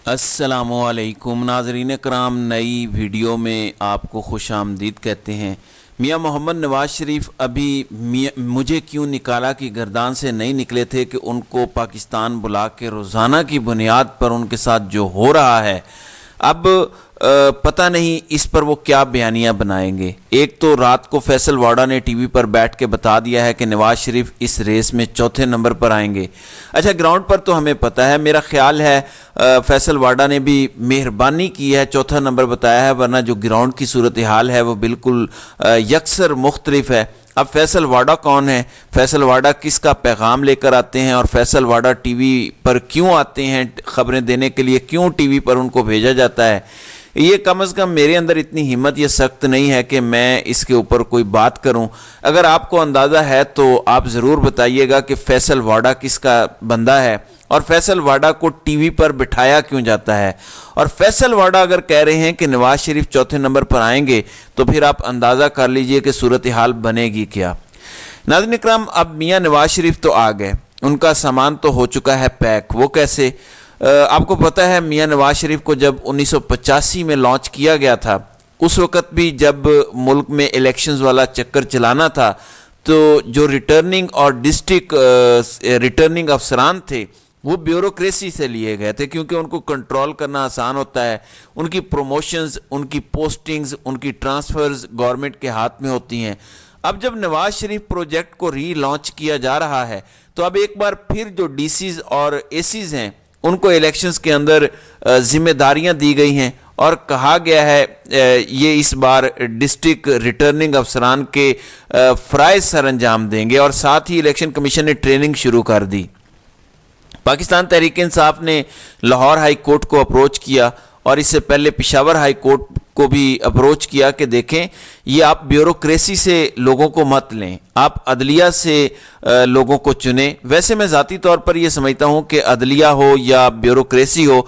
السلام علیکم ناظرین کرام، نئی ویڈیو میں آپ کو خوش آمدید کہتے ہیں۔ میاں محمد نواز شریف ابھی مجھے کیوں نکالا کی گردان سے نہیں نکلے تھے کہ ان کو پاکستان بلا کے روزانہ کی بنیاد پر ان کے ساتھ جو ہو رہا ہے، اب پتہ نہیں اس پر وہ کیا بیانیہ بنائیں گے۔ ایک تو رات کو فیصل واڈا نے ٹی وی پر بیٹھ کے بتا دیا ہے کہ نواز شریف اس ریس میں چوتھے نمبر پر آئیں گے۔ اچھا، گراؤنڈ پر تو ہمیں پتہ ہے، میرا خیال ہے فیصل واڈا نے بھی مہربانی کی ہے، چوتھا نمبر بتایا ہے، ورنہ جو گراؤنڈ کی صورتحال ہے وہ بالکل یکسر مختلف ہے۔ اب فیصل واڈا کون ہے، فیصل واڈا کس کا پیغام لے کر آتے ہیں، اور فیصل واڈا ٹی وی پر کیوں آتے ہیں خبریں دینے کے لیے، کیوں ٹی وی پر ان کو بھیجا جاتا ہے، یہ کم از کم میرے اندر اتنی ہمت یا سخت نہیں ہے کہ میں اس کے اوپر کوئی بات کروں۔ اگر آپ کو اندازہ ہے تو آپ ضرور بتائیے گا کہ فیصل واڈا کس کا بندہ ہے، اور فیصل واڈا کو ٹی وی پر بٹھایا کیوں جاتا ہے، اور فیصل واڈا اگر کہہ رہے ہیں کہ نواز شریف چوتھے نمبر پر آئیں گے تو پھر آپ اندازہ کر لیجئے کہ صورتحال بنے گی کیا۔ ناظرین اکرام، اب میاں نواز شریف تو آ گئے، ان کا سامان تو ہو چکا ہے پیک۔ وہ کیسے؟ آپ کو پتہ ہے میاں نواز شریف کو جب 1985 میں لانچ کیا گیا تھا، اس وقت بھی جب ملک میں الیکشنز والا چکر چلانا تھا تو جو ریٹرننگ اور ڈسٹرکٹ ریٹرننگ افسران تھے وہ بیوروکریسی سے لیے گئے تھے، کیونکہ ان کو کنٹرول کرنا آسان ہوتا ہے، ان کی پروموشنز، ان کی پوسٹنگز، ان کی ٹرانسفرز گورنمنٹ کے ہاتھ میں ہوتی ہیں۔ اب جب نواز شریف پروجیکٹ کو ری لانچ کیا جا رہا ہے تو اب ایک بار پھر جو ڈی سیز اور اے سیز ہیں ان کو الیکشنز کے اندر ذمہ داریاں دی گئی ہیں، اور کہا گیا ہے یہ اس بار ڈسٹرکٹ ریٹرننگ افسران کے فرائض سر انجام دیں گے، اور ساتھ ہی الیکشن کمیشن نے ٹریننگ شروع کر دی۔ پاکستان تحریک انصاف نے لاہور ہائی کورٹ کو اپروچ کیا، اور اس سے پہلے پشاور ہائی کورٹ کو بھی اپروچ کیا کہ دیکھیں یہ آپ بیوروکریسی سے لوگوں کو مت لیں، آپ عدلیہ سے لوگوں کو چنیں۔ ویسے میں ذاتی طور پر یہ سمجھتا ہوں کہ عدلیہ ہو یا بیوروکریسی ہو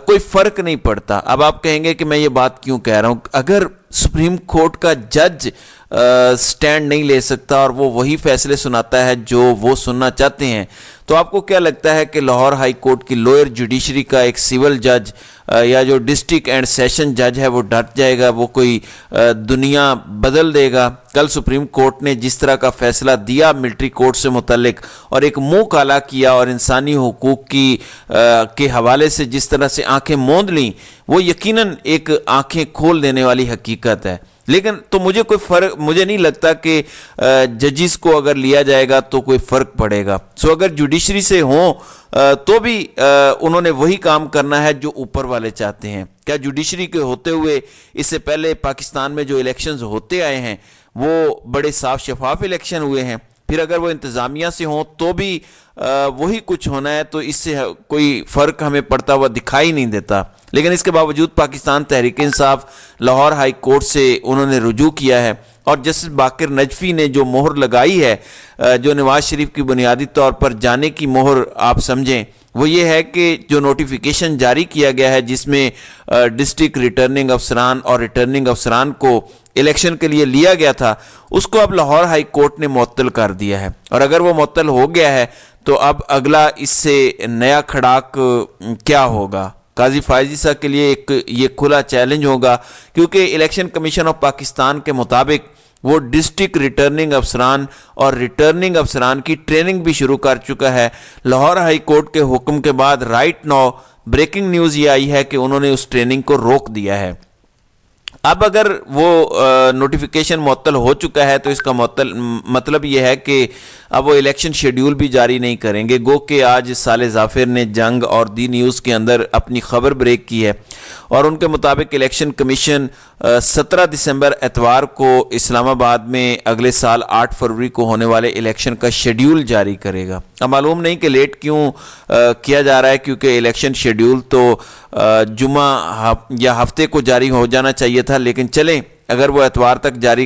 کوئی فرق نہیں پڑتا۔ اب آپ کہیں گے کہ میں یہ بات کیوں کہہ رہا ہوں، اگر سپریم کورٹ کا جج سٹینڈ نہیں لے سکتا اور وہ وہی فیصلے سناتا ہے جو وہ سننا چاہتے ہیں، تو آپ کو کیا لگتا ہے کہ لاہور ہائی کورٹ کی لوئر جوڈیشری کا ایک سول جج یا جو ڈسٹرکٹ اینڈ سیشن جج ہے وہ ڈٹ جائے گا، وہ کوئی دنیا بدل دے گا؟ کل سپریم کورٹ نے جس طرح کا فیصلہ دیا ملٹری کورٹ سے متعلق، اور ایک منہ کالا کیا اور انسانی حقوق کے حوالے سے جس طرح سے آنکھیں موند لیں، وہ یقیناً ایک آنکھیں کھول دینے والی حقیقت ہے۔ لیکن تو مجھے نہیں لگتا کہ ججز کو اگر لیا جائے گا تو کوئی فرق پڑے گا۔ سو اگر جوڈیشری سے ہوں تو بھی انہوں نے وہی کام کرنا ہے جو اوپر والے چاہتے ہیں۔ کیا جوڈیشری کے ہوتے ہوئے اس سے پہلے پاکستان میں جو الیکشنز ہوتے آئے ہیں وہ بڑے صاف شفاف الیکشن ہوئے ہیں؟ پھر اگر وہ انتظامیہ سے ہوں تو بھی وہی کچھ ہونا ہے، تو اس سے کوئی فرق ہمیں پڑتا ہوا دکھائی نہیں دیتا۔ لیکن اس کے باوجود پاکستان تحریک انصاف لاہور ہائی کورٹ سے انہوں نے رجوع کیا ہے، اور جسٹس باقر نجفی نے جو مہر لگائی ہے، جو نواز شریف کی بنیادی طور پر جانے کی مہر آپ سمجھیں، وہ یہ ہے کہ جو نوٹیفیکیشن جاری کیا گیا ہے جس میں ڈسٹرکٹ ریٹرننگ افسران اور ریٹرننگ افسران کو الیکشن کے لیے لیا گیا تھا، اس کو اب لاہور ہائی کورٹ نے معطل کر دیا ہے، اور اگر وہ معطل ہو گیا ہے تو اب اگلا اس سے نیا کھڑاک کیا ہوگا؟ قاضی فائزی صاحب کے لیے یہ کھلا چیلنج ہوگا، کیونکہ الیکشن کمیشن آف پاکستان کے مطابق وہ ڈسٹرکٹ ریٹرننگ افسران اور ریٹرننگ افسران کی ٹریننگ بھی شروع کر چکا ہے۔ لاہور ہائی کورٹ کے حکم کے بعد رائٹ ناؤ بریکنگ نیوز یہ آئی ہے کہ انہوں نے اس ٹریننگ کو روک دیا ہے۔ اب اگر وہ نوٹیفیکیشن معطل ہو چکا ہے تو اس کا مطلب یہ ہے کہ اب وہ الیکشن شیڈیول بھی جاری نہیں کریں گے۔ گو کہ آج صالح ظافر نے جنگ اور دی نیوز کے اندر اپنی خبر بریک کی ہے، اور ان کے مطابق الیکشن کمیشن 17 دسمبر اتوار کو اسلام آباد میں اگلے سال 8 فروری کو ہونے والے الیکشن کا شیڈیول جاری کرے گا۔ اب معلوم نہیں کہ لیٹ کیوں کیا جا رہا ہے، کیونکہ الیکشن شیڈیول تو جمعہ یا ہفتے کو جاری ہو جانا چاہیے تھا، لیکن چلیں اگر وہ اتوار تک جاری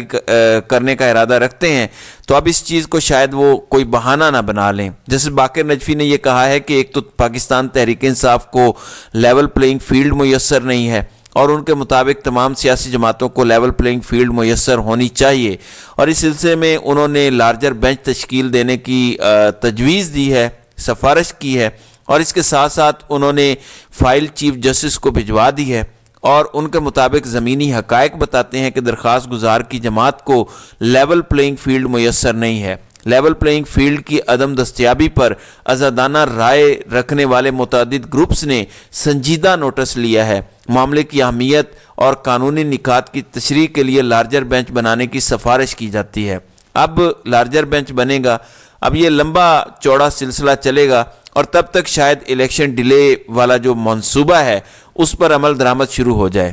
کرنے کا ارادہ رکھتے ہیں تو اب اس چیز کو شاید وہ کوئی بہانہ نہ بنا لیں۔ جیسے باقر نجفی نے یہ کہا ہے کہ ایک تو پاکستان تحریک انصاف کو لیول پلینگ فیلڈ میسر نہیں ہے، اور ان کے مطابق تمام سیاسی جماعتوں کو لیول پلینگ فیلڈ میسر ہونی چاہیے، اور اس سلسلے میں انہوں نے لارجر بینچ تشکیل دینے کی تجویز دی ہے، سفارش کی ہے، اور اس کے ساتھ ساتھ انہوں نے فائل چیف جسٹس کو بھجوا دی ہے اور ان کے مطابق زمینی حقائق بتاتے ہیں کہ درخواست گزار کی جماعت کو لیول پلینگ فیلڈ میسر نہیں ہے۔ لیول پلینگ فیلڈ کی عدم دستیابی پر آزادانہ رائے رکھنے والے متعدد گروپس نے سنجیدہ نوٹس لیا ہے۔ معاملے کی اہمیت اور قانونی نکات کی تشریح کے لیے لارجر بینچ بنانے کی سفارش کی جاتی ہے۔ اب لارجر بینچ بنے گا، اب یہ لمبا چوڑا سلسلہ چلے گا اور تب تک شاید الیکشن ڈیلے والا جو منصوبہ ہے اس پر عمل درآمد شروع ہو جائے۔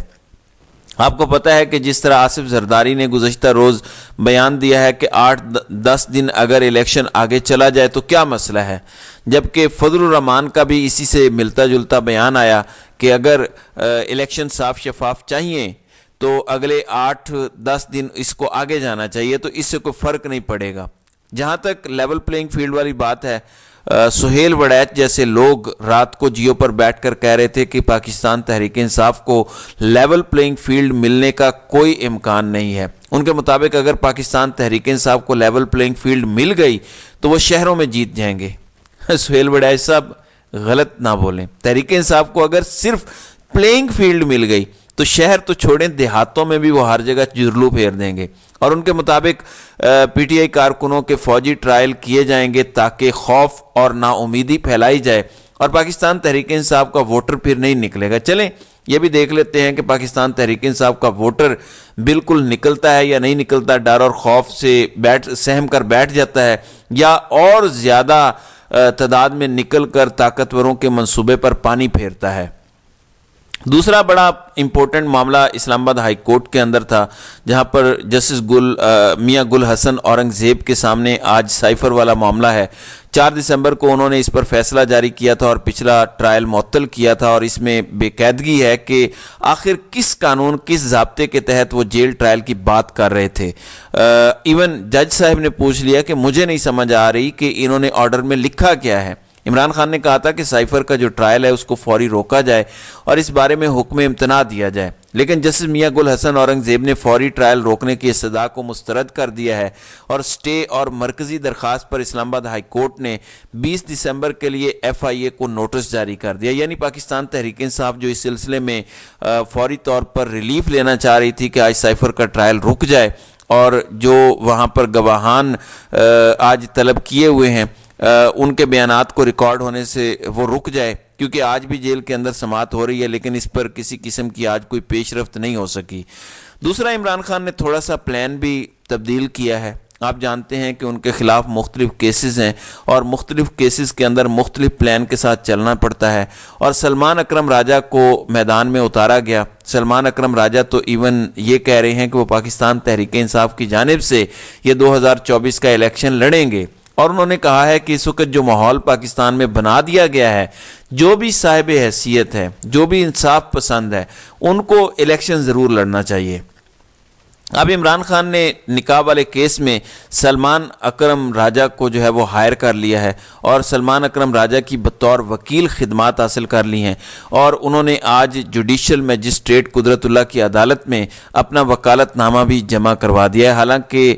آپ کو پتہ ہے کہ جس طرح آصف زرداری نے گزشتہ روز بیان دیا ہے کہ 8-10 دن اگر الیکشن آگے چلا جائے تو کیا مسئلہ ہے، جبکہ فضل الرحمان کا بھی اسی سے ملتا جلتا بیان آیا کہ اگر الیکشن صاف شفاف چاہیے تو اگلے 8-10 دن اس کو آگے جانا چاہیے، تو اس سے کوئی فرق نہیں پڑے گا۔ جہاں تک لیول پلینگ فیلڈ والی بات ہے، سہیل وڑیچ جیسے لوگ رات کو جیو پر بیٹھ کر کہہ رہے تھے کہ پاکستان تحریک انصاف کو لیول پلینگ فیلڈ ملنے کا کوئی امکان نہیں ہے۔ ان کے مطابق اگر پاکستان تحریک انصاف کو لیول پلینگ فیلڈ مل گئی تو وہ شہروں میں جیت جائیں گے۔ سہیل وڑیچ صاحب غلط نہ بولیں، تحریک انصاف کو اگر صرف پلینگ فیلڈ مل گئی تو شہر تو چھوڑیں، دیہاتوں میں بھی وہ ہر جگہ جرلو پھیر دیں گے۔ اور ان کے مطابق پی ٹی آئی کارکنوں کے فوجی ٹرائل کیے جائیں گے تاکہ خوف اور نا امیدی پھیلائی جائے اور پاکستان تحریک انصاف کا ووٹر پھر نہیں نکلے گا۔ چلیں یہ بھی دیکھ لیتے ہیں کہ پاکستان تحریک انصاف کا ووٹر بالکل نکلتا ہے یا نہیں نکلتا، ڈر اور خوف سے سہم کر بیٹھ جاتا ہے یا اور زیادہ تعداد میں نکل کر طاقتوروں کے منصوبے پر پانی پھیرتا ہے۔ دوسرا بڑا امپورٹنٹ معاملہ اسلام آباد ہائی کورٹ کے اندر تھا، جہاں پر جسٹس میاں گل حسن اورنگزیب کے سامنے آج سائفر والا معاملہ ہے۔ 4 دسمبر کو انہوں نے اس پر فیصلہ جاری کیا تھا اور پچھلا ٹرائل معطل کیا تھا، اور اس میں بے قاعدگی ہے کہ آخر کس قانون کس ضابطے کے تحت وہ جیل ٹرائل کی بات کر رہے تھے۔ ایون جج صاحب نے پوچھ لیا کہ مجھے نہیں سمجھ آ رہی کہ انہوں نے آرڈر میں لکھا کیا ہے۔ عمران خان نے کہا تھا کہ سائفر کا جو ٹرائل ہے اس کو فوری روکا جائے اور اس بارے میں حکم امتناع دیا جائے، لیکن جسٹس میاں گل حسن اورنگزیب نے فوری ٹرائل روکنے کی استدعا کو مسترد کر دیا ہے اور سٹے اور مرکزی درخواست پر اسلام آباد ہائی کورٹ نے 20 دسمبر کے لیے ایف آئی اے کو نوٹس جاری کر دیا۔ یعنی پاکستان تحریک انصاف جو اس سلسلے میں فوری طور پر ریلیف لینا چاہ رہی تھی کہ آج سائفر کا ٹرائل رک جائے اور جو وہاں پر گواہان آج طلب کیے ہوئے ہیں ان کے بیانات کو ریکارڈ ہونے سے وہ رک جائے، کیونکہ آج بھی جیل کے اندر سماعت ہو رہی ہے لیکن اس پر کسی قسم کی آج کوئی پیش رفت نہیں ہو سکی۔ دوسرا، عمران خان نے تھوڑا سا پلان بھی تبدیل کیا ہے۔ آپ جانتے ہیں کہ ان کے خلاف مختلف کیسز ہیں اور مختلف کیسز کے اندر مختلف پلان کے ساتھ چلنا پڑتا ہے، اور سلمان اکرم راجہ کو میدان میں اتارا گیا۔ سلمان اکرم راجہ تو ایون یہ کہہ رہے ہیں کہ وہ پاکستان تحریک انصاف کی جانب سے یہ 2024 کا الیکشن لڑیں گے، اور انہوں نے کہا ہے کہ اس وقت جو ماحول پاکستان میں بنا دیا گیا ہے، جو بھی صاحب حیثیت ہے، جو بھی انصاف پسند ہے، ان کو الیکشن ضرور لڑنا چاہیے۔ اب عمران خان نے نکاح والے کیس میں سلمان اکرم راجہ کو جو ہے وہ ہائر کر لیا ہے اور سلمان اکرم راجہ کی بطور وکیل خدمات حاصل کر لی ہیں، اور انہوں نے آج جوڈیشل میجسٹریٹ قدرت اللہ کی عدالت میں اپنا وکالت نامہ بھی جمع کروا دیا ہے۔ حالانکہ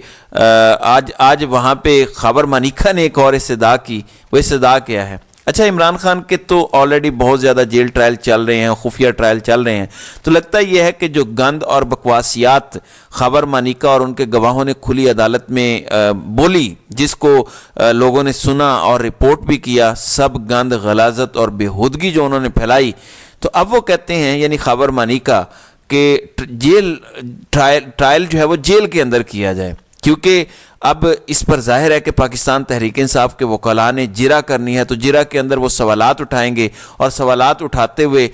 آج وہاں پہ خاور مانیکا نے ایک اور استدعا کی۔ وہ استدعا کیا ہے؟ اچھا، عمران خان کے تو آلریڈی بہت زیادہ جیل ٹرائل چل رہے ہیں، خفیہ ٹرائل چل رہے ہیں، تو لگتا یہ ہے کہ جو گند اور بکواسیات خاور مانیکا اور ان کے گواہوں نے کھلی عدالت میں بولی، جس کو لوگوں نے سنا اور رپورٹ بھی کیا، سب گند، غلاظت اور بےہودگی جو انہوں نے پھیلائی، تو اب وہ کہتے ہیں یعنی خاور مانیکا کہ جیل ٹرائل جو ہے وہ جیل کے اندر کیا جائے، کیونکہ اب اس پر ظاہر ہے کہ پاکستان تحریک انصاف کے وکلاء نے جرا کرنی ہے، تو جرا کے اندر وہ سوالات اٹھائیں گے اور سوالات اٹھاتے ہوئے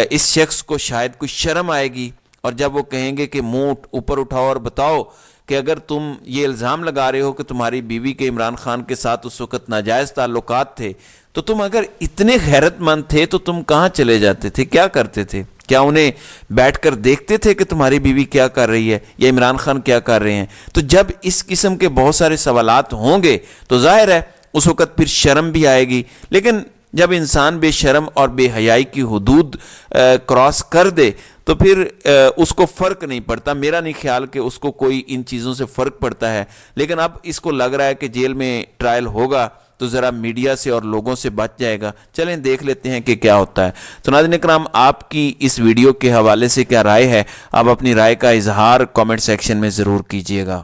اس شخص کو شاید کوئی شرم آئے گی، اور جب وہ کہیں گے کہ منہ اوپر اٹھاؤ اور بتاؤ کہ اگر تم یہ الزام لگا رہے ہو کہ تمہاری بیوی کے عمران خان کے ساتھ اس وقت ناجائز تعلقات تھے، تو تم اگر اتنے غیرت مند تھے تو تم کہاں چلے جاتے تھے؟ کیا کرتے تھے؟ کیا انہیں بیٹھ کر دیکھتے تھے کہ تمہاری بیوی کیا کر رہی ہے یا عمران خان کیا کر رہے ہیں؟ تو جب اس قسم کے بہت سارے سوالات ہوں گے تو ظاہر ہے اس وقت پھر شرم بھی آئے گی، لیکن جب انسان بے شرم اور بے حیائی کی حدود کراس کر دے تو پھر اس کو فرق نہیں پڑتا۔ میرا نہیں خیال کہ اس کو کوئی ان چیزوں سے فرق پڑتا ہے، لیکن اب اس کو لگ رہا ہے کہ جیل میں ٹرائل ہوگا تو ذرا میڈیا سے اور لوگوں سے بچ جائے گا۔ چلیں دیکھ لیتے ہیں کہ کیا ہوتا ہے۔ تو ناظرین کرام، آپ کی اس ویڈیو کے حوالے سے کیا رائے ہے؟ آپ اپنی رائے کا اظہار کامنٹ سیکشن میں ضرور کیجیے گا۔